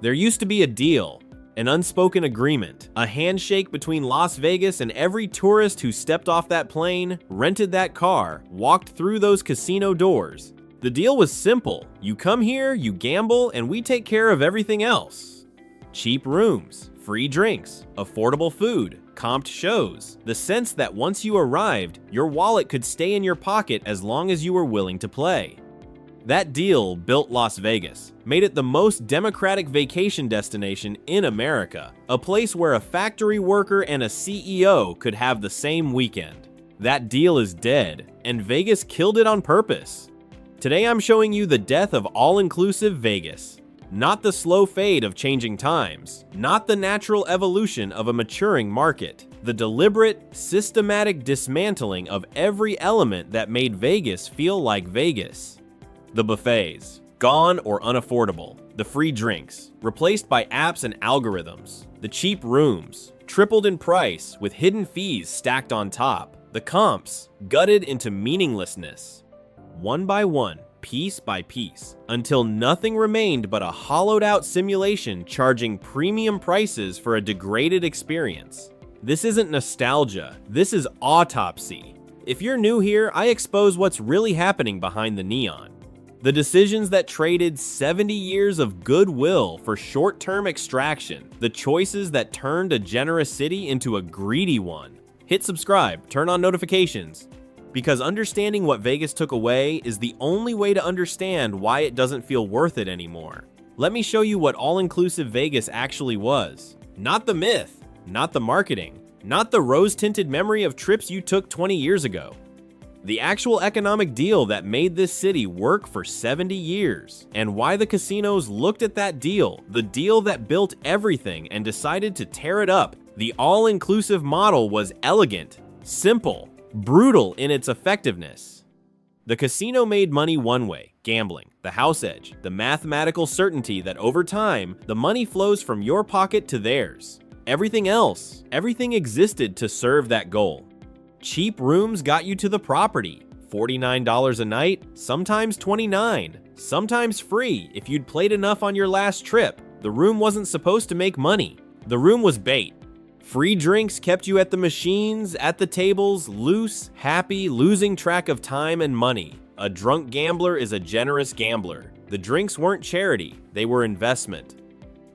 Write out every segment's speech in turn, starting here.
There used to be a deal, an unspoken agreement, a handshake between Las Vegas and every tourist who stepped off that plane, rented that car, walked through those casino doors. The deal was simple. You come here, you gamble, and we take care of everything else. Cheap rooms, free drinks, affordable food, comped shows. The sense that once you arrived, your wallet could stay in your pocket as long as you were willing to play. That deal built Las Vegas, made it the most democratic vacation destination in America, a place where a factory worker and a CEO could have the same weekend. That deal is dead, and Vegas killed it on purpose. Today I'm showing you the death of all-inclusive Vegas. Not the slow fade of changing times, not the natural evolution of a maturing market, the deliberate, systematic dismantling of every element that made Vegas feel like Vegas. The buffets, gone or unaffordable. The free drinks, replaced by apps and algorithms. The cheap rooms, tripled in price with hidden fees stacked on top. The comps, gutted into meaninglessness. One by one, piece by piece, until nothing remained but a hollowed-out simulation charging premium prices for a degraded experience. This isn't nostalgia, this is autopsy. If you're new here, I expose what's really happening behind the neon. The decisions that traded 70 years of goodwill for short-term extraction. The choices that turned a generous city into a greedy one. Hit subscribe, turn on notifications, because understanding what Vegas took away is the only way to understand why it doesn't feel worth it anymore. Let me show you what all-inclusive Vegas actually was. Not the myth, not the marketing, not the rose-tinted memory of trips you took 20 years ago. The actual economic deal that made this city work for 70 years, and why the casinos looked at that deal, the deal that built everything and decided to tear it up. The all-inclusive model was elegant, simple, brutal in its effectiveness. The casino made money one way, gambling, the house edge, the mathematical certainty that over time, the money flows from your pocket to theirs. Everything else, everything existed to serve that goal. Cheap rooms got you to the property. $49 a night, sometimes $29, sometimes free if you'd played enough on your last trip. The room wasn't supposed to make money. The room was bait. Free drinks kept you at the machines, at the tables, loose, happy, losing track of time and money. A drunk gambler is a generous gambler. The drinks weren't charity, they were investment.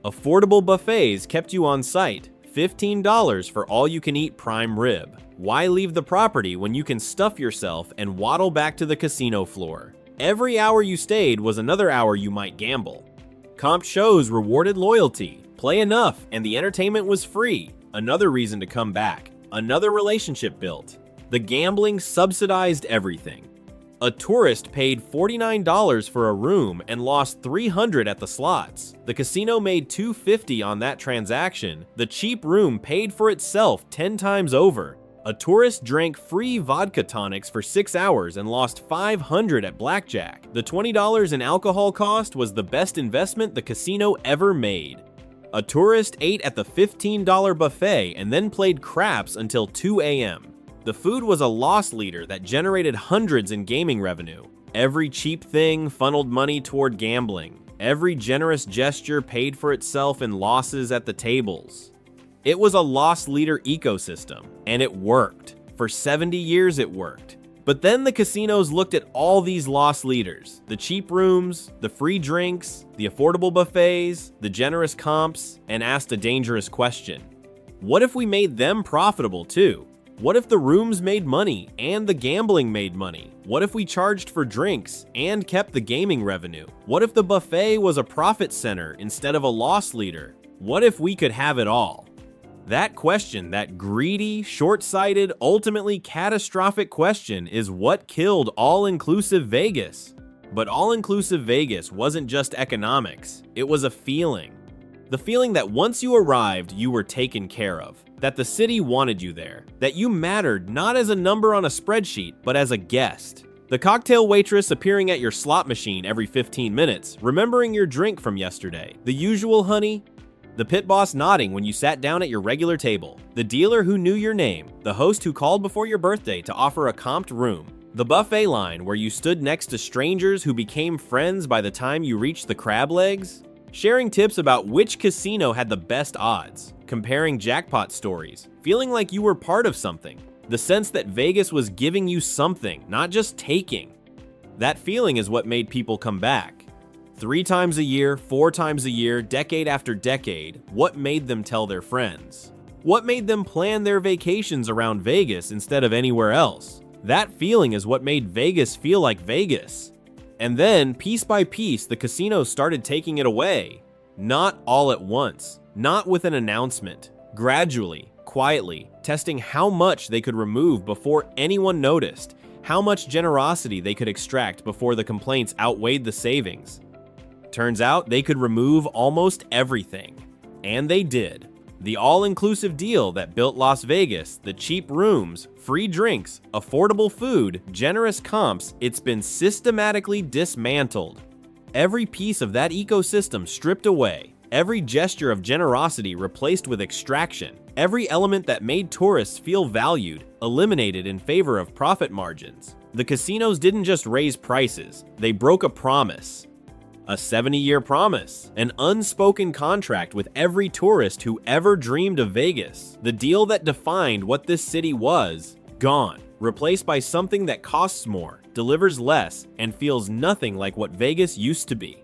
Affordable buffets kept you on site. $15 for all-you-can-eat prime rib. Why leave the property when you can stuff yourself and waddle back to the casino floor? Every hour you stayed was another hour you might gamble. Comp shows rewarded loyalty. Play enough and the entertainment was free. Another reason to come back. Another relationship built. The gambling subsidized everything. A tourist paid $49 for a room and lost $300 at the slots. The casino made $250 on that transaction. The cheap room paid for itself 10 times over. A tourist drank free vodka tonics for 6 hours and lost $500 at blackjack. The $20 in alcohol cost was the best investment the casino ever made. A tourist ate at the $15 buffet and then played craps until 2 a.m. The food was a loss leader that generated hundreds in gaming revenue. Every cheap thing funneled money toward gambling. Every generous gesture paid for itself in losses at the tables. It was a loss leader ecosystem, and it worked. For 70 years it worked. But then the casinos looked at all these loss leaders, the cheap rooms, the free drinks, the affordable buffets, the generous comps, and asked a dangerous question. What if we made them profitable too? What if the rooms made money and the gambling made money? What if we charged for drinks and kept the gaming revenue? What if the buffet was a profit center instead of a loss leader? What if we could have it all? That question, that greedy, short-sighted, ultimately catastrophic question is what killed all-inclusive Vegas. But all-inclusive Vegas wasn't just economics, it was a feeling. The feeling that once you arrived, you were taken care of. That the city wanted you there. That you mattered not as a number on a spreadsheet, but as a guest. The cocktail waitress appearing at your slot machine every 15 minutes, remembering your drink from yesterday. The usual honey. The pit boss nodding when you sat down at your regular table. The dealer who knew your name. The host who called before your birthday to offer a comped room. The buffet line where you stood next to strangers who became friends by the time you reached the crab legs. sharing tips about which casino had the best odds, comparing jackpot stories, feeling like you were part of something, the sense that Vegas was giving you something, not just taking. That feeling is what made people come back. 3 times a year, 4 times a year, decade after decade, what made them tell their friends? What made them plan their vacations around Vegas instead of anywhere else? That feeling is what made Vegas feel like Vegas. And then, piece by piece, the casinos started taking it away. Not all at once, not with an announcement. Gradually, quietly, testing how much they could remove before anyone noticed, how much generosity they could extract before the complaints outweighed the savings. Turns out they could remove almost everything. And they did. The all-inclusive deal that built Las Vegas, the cheap rooms, free drinks, affordable food, generous comps, it's been systematically dismantled. Every piece of that ecosystem stripped away, every gesture of generosity replaced with extraction, every element that made tourists feel valued, eliminated in favor of profit margins. The casinos didn't just raise prices, they broke a promise. A 70-year promise, an unspoken contract with every tourist who ever dreamed of Vegas. The deal that defined what this city was, gone, replaced by something that costs more, delivers less, and feels nothing like what Vegas used to be.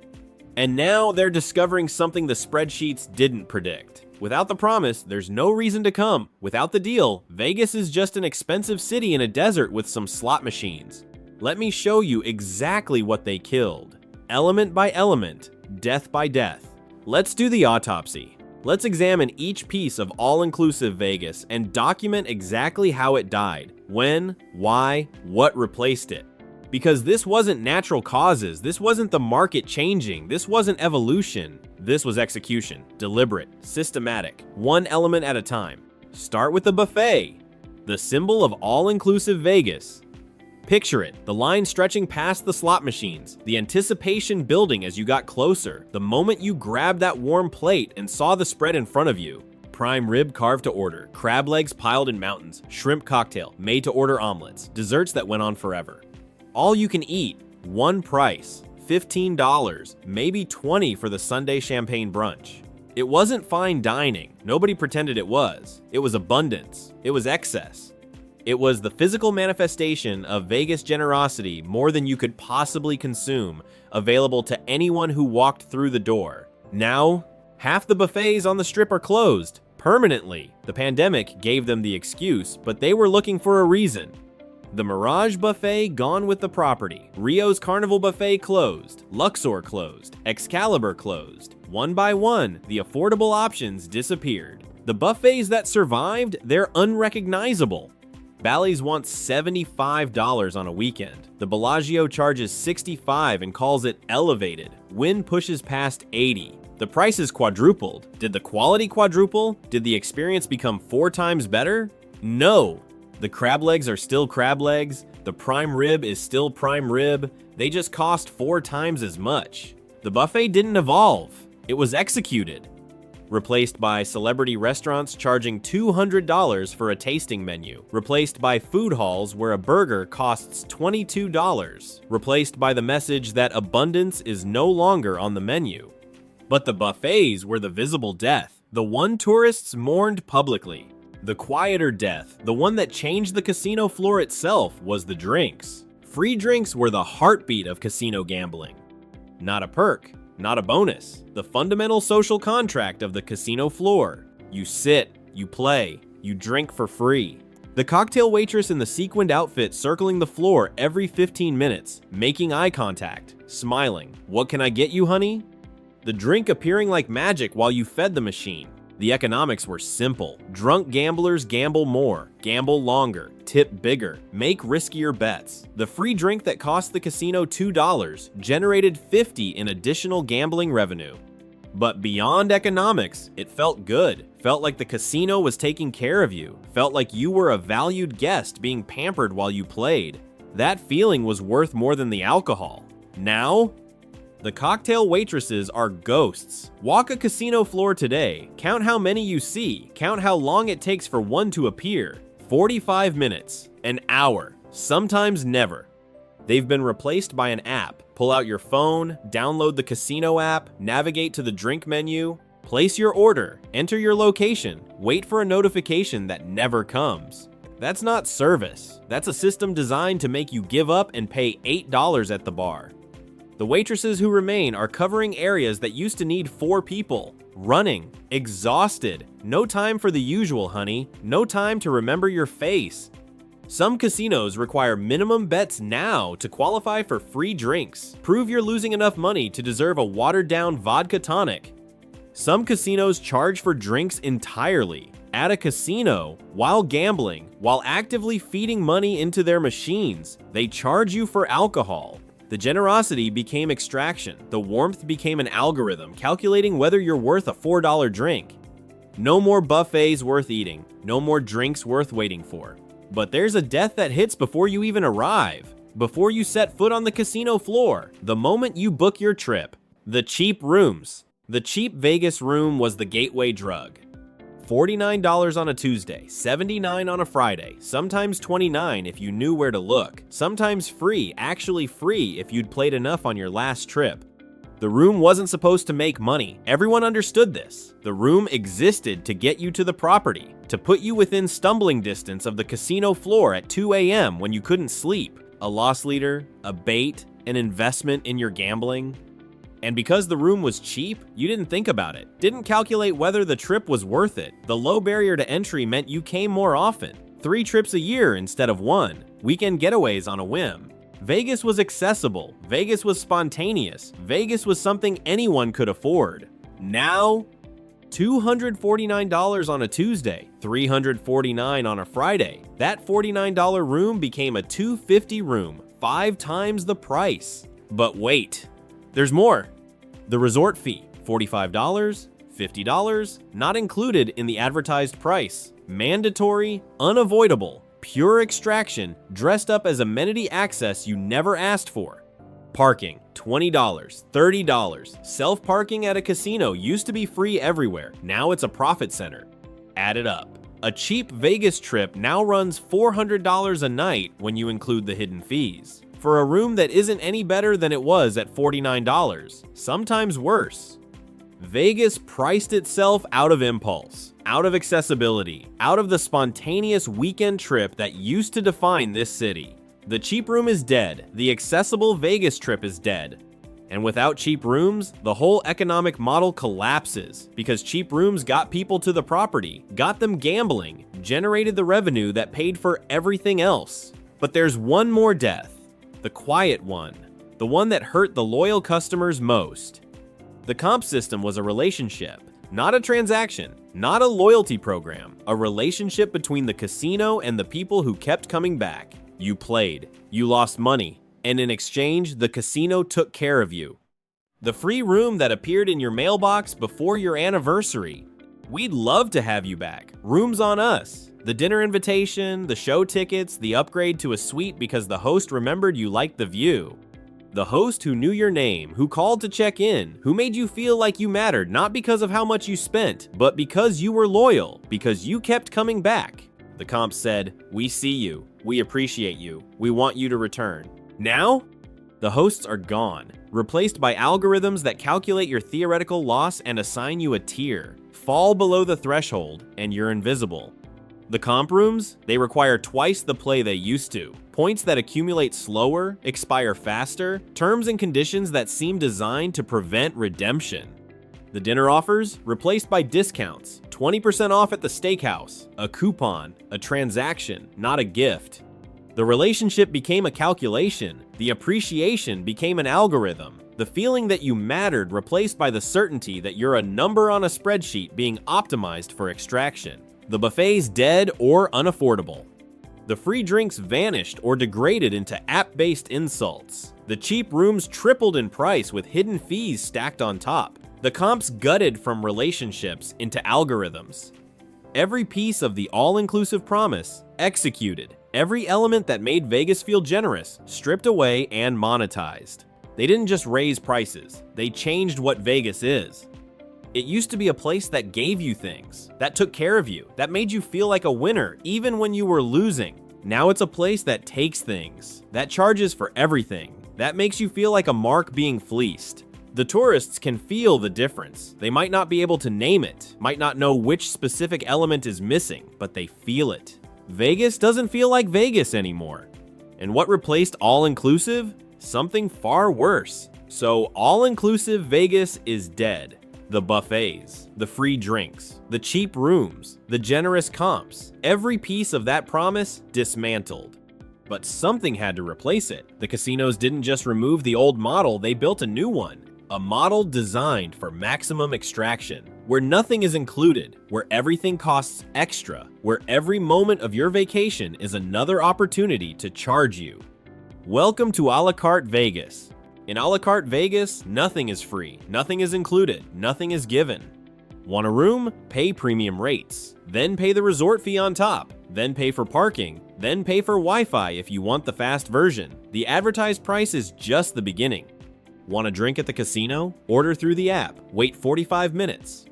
And now they're discovering something the spreadsheets didn't predict. Without the promise, there's no reason to come. Without the deal, Vegas is just an expensive city in a desert with some slot machines. Let me show you exactly what they killed. Element by element, death by death. Let's do the autopsy. Let's examine each piece of all-inclusive Vegas and document exactly how it died, when, why, what replaced it. Because this wasn't natural causes, this wasn't the market changing, this wasn't evolution. This was execution, deliberate, systematic, one element at a time. Start with the buffet, the symbol of all-inclusive Vegas. Picture it, the line stretching past the slot machines, the anticipation building as you got closer, the moment you grabbed that warm plate and saw the spread in front of you. Prime rib carved to order, crab legs piled in mountains, shrimp cocktail, made to order omelets, desserts that went on forever. All you can eat, one price, $15, maybe $20 for the Sunday champagne brunch. It wasn't fine dining, nobody pretended it was. It was abundance, it was excess. It was the physical manifestation of Vegas generosity more than you could possibly consume, available to anyone who walked through the door. Now, half the buffets on the Strip are closed, permanently. The pandemic gave them the excuse, but they were looking for a reason. The Mirage Buffet gone with the property. Rio's Carnival Buffet closed. Luxor closed. Excalibur closed. One by one, the affordable options disappeared. The buffets that survived, they're unrecognizable. Bally's wants $75 on a weekend. The Bellagio charges $65 and calls it elevated. Wynn pushes past $80. The prices quadrupled. Did the quality quadruple? Did the experience become 4 times better? No. The crab legs are still crab legs. The prime rib is still prime rib. They just cost 4 times as much. The buffet didn't evolve. It was executed. Replaced by celebrity restaurants charging $200 for a tasting menu. Replaced by food halls where a burger costs $22. Replaced by the message that abundance is no longer on the menu. But the buffets were the visible death, the one tourists mourned publicly. The quieter death, the one that changed the casino floor itself, was the drinks. Free drinks were the heartbeat of casino gambling. Not a perk. Not a bonus. The fundamental social contract of the casino floor. You sit, you play, you drink for free. The cocktail waitress in the sequined outfit circling the floor every 15 minutes, making eye contact, smiling. What can I get you, honey? The drink appearing like magic while you fed the machine. The economics were simple. Drunk gamblers gamble more, gamble longer, tip bigger, make riskier bets. The free drink that cost the casino $2 generated $50 in additional gambling revenue. But beyond economics, it felt good. Felt like the casino was taking care of you. Felt like you were a valued guest being pampered while you played. That feeling was worth more than the alcohol. Now, the cocktail waitresses are ghosts. Walk a casino floor today, count how many you see, count how long it takes for one to appear. 45 minutes, an hour, sometimes never. They've been replaced by an app, Pull out your phone, download the casino app, navigate to the drink menu, place your order, enter your location, wait for a notification that never comes. That's not service. That's a system designed to make you give up and pay $8 at the bar. The waitresses who remain are covering areas that used to need 4 people, running, exhausted, no time for the usual, honey, no time to remember your face. Some casinos require minimum bets now to qualify for free drinks. Prove you're losing enough money to deserve a watered-down vodka tonic. Some casinos charge for drinks entirely. At a casino, while gambling, while actively feeding money into their machines, they charge you for alcohol. The generosity became extraction. The warmth became an algorithm calculating whether you're worth a $4 drink. No more buffets worth eating. No more drinks worth waiting for. But there's a death that hits before you even arrive. Before you set foot on the casino floor. The moment you book your trip. The cheap rooms. The cheap Vegas room was the gateway drug. $49 on a Tuesday, $79 on a Friday, sometimes $29 if you knew where to look, sometimes free, actually free if you'd played enough on your last trip. The room wasn't supposed to make money. Everyone understood this. The room existed to get you to the property, to put you within stumbling distance of the casino floor at 2 a.m. when you couldn't sleep. A loss leader, a bait, an investment in your gambling. And because the room was cheap, you didn't think about it. Didn't calculate whether the trip was worth it. The low barrier to entry meant you came more often. 3 trips a year instead of 1. Weekend getaways on a whim. Vegas was accessible. Vegas was spontaneous. Vegas was something anyone could afford. Now, $249 on a Tuesday, $349 on a Friday. That $49 room became a $250 room, 5 times the price. But wait, there's more. The resort fee, $45, $50, not included in the advertised price. Mandatory, unavoidable, pure extraction, dressed up as amenity access you never asked for. Parking, $20, $30. Self-parking at a casino used to be free everywhere. Now it's a profit center. Add it up. A cheap Vegas trip now runs $400 a night when you include the hidden fees. For a room that isn't any better than it was at $49, sometimes worse. Vegas priced itself out of impulse, out of accessibility, out of the spontaneous weekend trip that used to define this city. The cheap room is dead, the accessible Vegas trip is dead. And without cheap rooms, the whole economic model collapses because cheap rooms got people to the property, got them gambling, generated the revenue that paid for everything else. But there's one more death. The quiet one, the one that hurt the loyal customers most. The comp system was a relationship, not a transaction, not a loyalty program, a relationship between the casino and the people who kept coming back. You played, you lost money, and in exchange, the casino took care of you. The free room that appeared in your mailbox before your anniversary. We'd love to have you back. Room's on us. The dinner invitation, the show tickets, the upgrade to a suite because the host remembered you liked the view. The host who knew your name, who called to check in, who made you feel like you mattered not because of how much you spent, but because you were loyal, because you kept coming back. The comp said, "We see you, we appreciate you, we want you to return." Now, the hosts are gone, replaced by algorithms that calculate your theoretical loss and assign you a tier. Fall below the threshold, and you're invisible. The comp rooms, they require twice the play they used to. Points that accumulate slower, expire faster, terms and conditions that seem designed to prevent redemption. The dinner offers, replaced by discounts, 20% off at the steakhouse, a coupon, a transaction, not a gift. The relationship became a calculation, the appreciation became an algorithm, the feeling that you mattered replaced by the certainty that you're a number on a spreadsheet being optimized for extraction. The buffets dead or unaffordable. The free drinks vanished or degraded into app-based insults. The cheap rooms tripled in price with hidden fees stacked on top. The comps gutted from relationships into algorithms. Every piece of the all-inclusive promise executed. Every element that made Vegas feel generous, stripped away and monetized. They didn't just raise prices, they changed what Vegas is. It used to be a place that gave you things, that took care of you, that made you feel like a winner even when you were losing. Now it's a place that takes things, that charges for everything, That makes you feel like a mark being fleeced. The tourists can feel the difference. They might not be able to name it, might not know which specific element is missing, but they feel it. Vegas doesn't feel like Vegas anymore. And what replaced all-inclusive? Something far worse. So all-inclusive Vegas is dead. The buffets, the free drinks, the cheap rooms, the generous comps, every piece of that promise dismantled. But something had to replace it. The casinos didn't just remove the old model, they built a new one. A model designed for maximum extraction, where nothing is included, where everything costs extra, where every moment of your vacation is another opportunity to charge you. Welcome to Alacarte Vegas. In Alacarte Vegas, nothing is free, nothing is included, nothing is given. Want a room? Pay premium rates, then pay the resort fee on top, then pay for parking, then pay for Wi-Fi if you want the fast version. The advertised price is just the beginning. Want a drink at the casino? Order through the app, wait 45 minutes.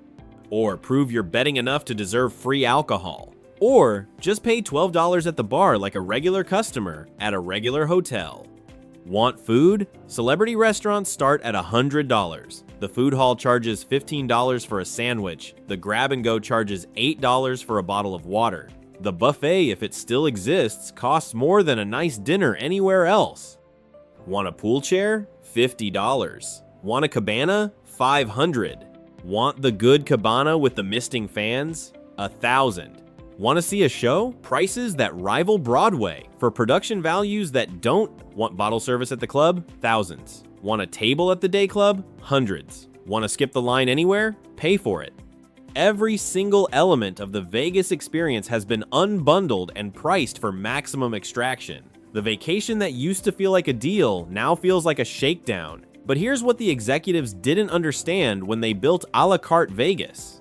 Or prove you're betting enough to deserve free alcohol. Or just pay $12 at the bar like a regular customer at a regular hotel. Want food? Celebrity restaurants start at $100. The food hall charges $15 for a sandwich. The grab-and-go charges $8 for a bottle of water. The buffet, if it still exists, costs more than a nice dinner anywhere else. Want a pool chair? $50. Want a cabana? $500. Want the good cabana with the misting fans? $1,000. Want to see a show? Prices that rival Broadway for production values that don't. Want bottle service at the club? Thousands. Want a table at the day club? Hundreds. Want to skip the line anywhere? Pay for it. Every single element of the Vegas experience has been unbundled and priced for maximum extraction. The vacation that used to feel like a deal now feels like a shakedown. But here's what the executives didn't understand when they built a la carte Vegas.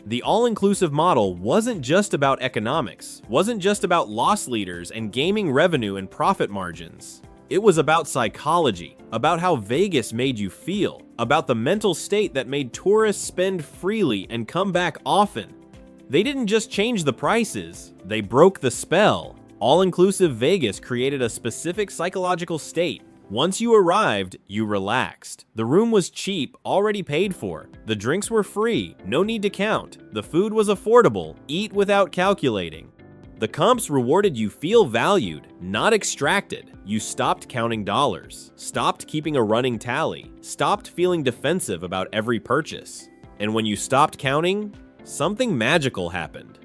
The all-inclusive model wasn't just about economics, wasn't just about loss leaders and gaming revenue and profit margins. It was about psychology, about how Vegas made you feel, about the mental state that made tourists spend freely and come back often. They didn't just change the prices, they broke the spell. All-inclusive Vegas created a specific psychological state. Once you arrived, you relaxed. The room was cheap, already paid for. The drinks were free, no need to count. The food was affordable, eat without calculating. The comps rewarded you feel valued, not extracted. You stopped counting dollars, stopped keeping a running tally, stopped feeling defensive about every purchase. And when you stopped counting, something magical happened.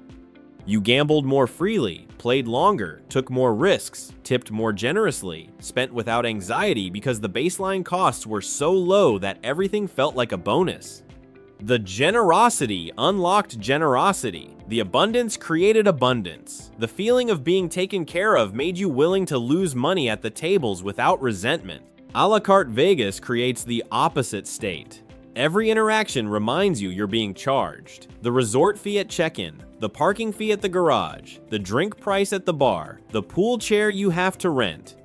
You gambled more freely, played longer, took more risks, tipped more generously, spent without anxiety because the baseline costs were so low that everything felt like a bonus. The generosity unlocked generosity. The abundance created abundance. The feeling of being taken care of made you willing to lose money at the tables without resentment. A la carte Vegas creates the opposite state. Every interaction reminds you you're being charged. The resort fee at check-in, the parking fee at the garage, the drink price at the bar, the pool chair you have to rent.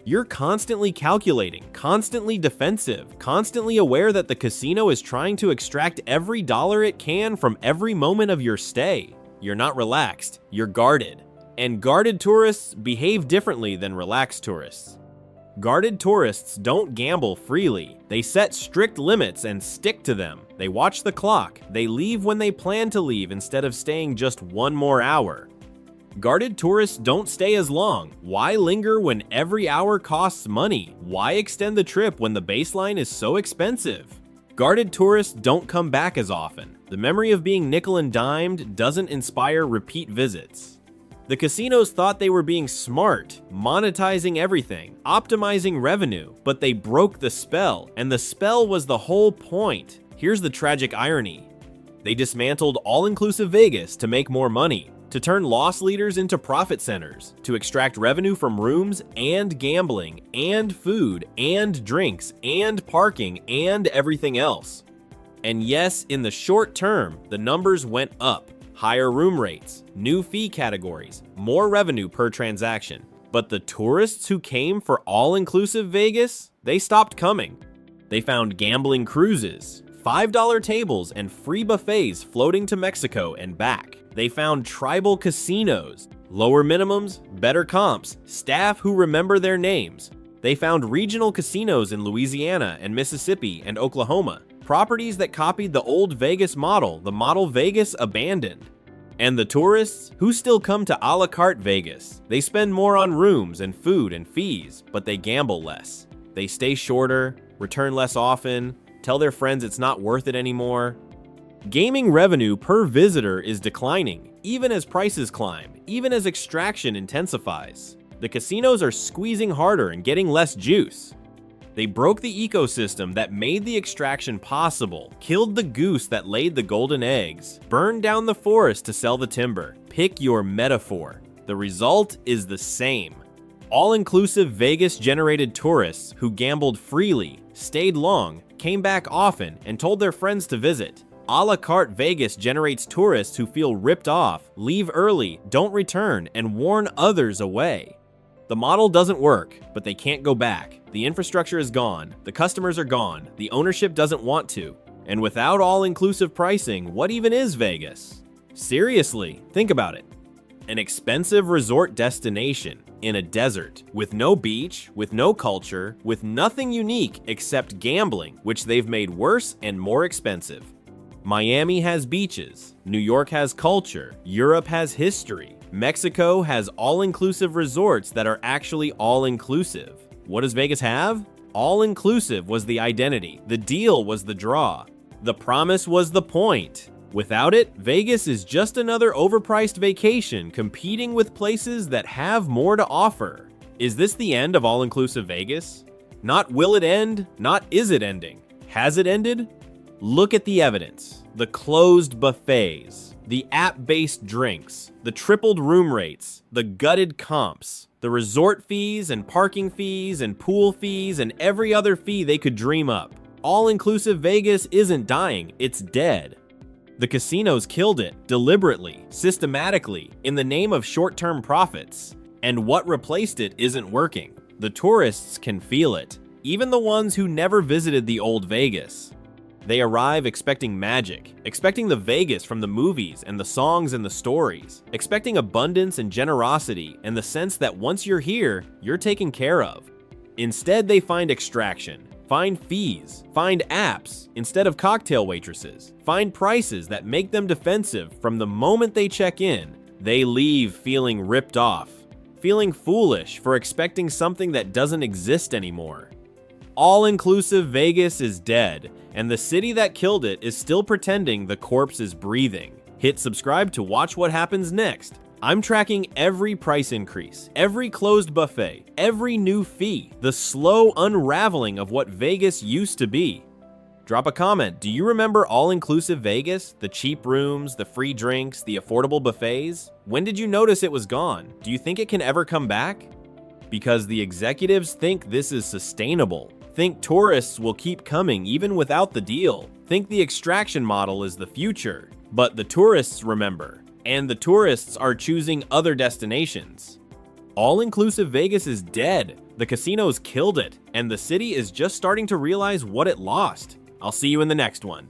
You're constantly calculating, constantly defensive, constantly aware that the casino is trying to extract every dollar it can from every moment of your stay. You're not relaxed, you're guarded. And guarded tourists behave differently than relaxed tourists. Guarded tourists don't gamble freely. They set strict limits and stick to them. They watch the clock. They leave when they plan to leave instead of staying just one more hour. Guarded tourists don't stay as long. Why linger when every hour costs money? Why extend the trip when the baseline is so expensive? Guarded tourists don't come back as often. The memory of being nickel and dimed doesn't inspire repeat visits. The casinos thought they were being smart, monetizing everything, optimizing revenue, but they broke the spell, and the spell was the whole point. Here's the tragic irony. They dismantled all-inclusive Vegas to make more money, to turn loss leaders into profit centers, to extract revenue from rooms and gambling and food and drinks and parking and everything else. And yes, in the short term, the numbers went up. Higher room rates, new fee categories, more revenue per transaction. But the tourists who came for all-inclusive Vegas, they stopped coming. They found gambling cruises, $5 tables, and free buffets floating to Mexico and back. They found tribal casinos, lower minimums, better comps, staff who remember their names. They found regional casinos in Louisiana and Mississippi and Oklahoma, properties that copied the old Vegas model, the model Vegas abandoned. And the tourists, who still come to a la carte Vegas, they spend more on rooms and food and fees, but they gamble less. They stay shorter, return less often, tell their friends it's not worth it anymore. Gaming revenue per visitor is declining, even as prices climb, even as extraction intensifies. The casinos are squeezing harder and getting less juice. They broke the ecosystem that made the extraction possible, killed the goose that laid the golden eggs, burned down the forest to sell the timber. Pick your metaphor. The result is the same. All-inclusive Vegas-generated tourists who gambled freely, stayed long, came back often, and told their friends to visit. A la carte Vegas generates tourists who feel ripped off, leave early, don't return, and warn others away. The model doesn't work, but they can't go back. The infrastructure is gone, the customers are gone, the ownership doesn't want to. And without all-inclusive pricing, what even is Vegas? Seriously, think about it. An expensive resort destination in a desert, with no beach, with no culture, with nothing unique except gambling, which they've made worse and more expensive. Miami has beaches, New York has culture, Europe has history, Mexico has all-inclusive resorts that are actually all-inclusive. What does Vegas have? All-inclusive was the identity, the deal was the draw, the promise was the point. Without it, Vegas is just another overpriced vacation competing with places that have more to offer. Is this the end of all-inclusive Vegas? Not will it end, not is it ending. Has it ended? Look at the evidence. The closed buffets, the app-based drinks, the tripled room rates, the gutted comps, the resort fees and parking fees and pool fees and every other fee they could dream up. All-inclusive Vegas isn't dying, it's dead. The casinos killed it, deliberately, systematically, in the name of short-term profits. And what replaced it isn't working. The tourists can feel it, even the ones who never visited the old Vegas. They arrive expecting magic, expecting the Vegas from the movies and the songs and the stories, expecting abundance and generosity and the sense that once you're here, you're taken care of. Instead, they find extraction, find fees, find apps instead of cocktail waitresses, find prices that make them defensive from the moment they check in. They leave feeling ripped off, feeling foolish for expecting something that doesn't exist anymore. All-inclusive Vegas is dead, and the city that killed it is still pretending the corpse is breathing. Hit subscribe to watch what happens next. I'm tracking every price increase, every closed buffet, every new fee, the slow unraveling of what Vegas used to be. Drop a comment. Do you remember all-inclusive Vegas? The cheap rooms, the free drinks, the affordable buffets? When did you notice it was gone? Do you think it can ever come back? Because the executives think this is sustainable. Think tourists will keep coming even without the deal. Think the extraction model is the future. But the tourists remember, and the tourists are choosing other destinations. All-inclusive Vegas is dead. The casinos killed it, and the city is just starting to realize what it lost. I'll see you in the next one.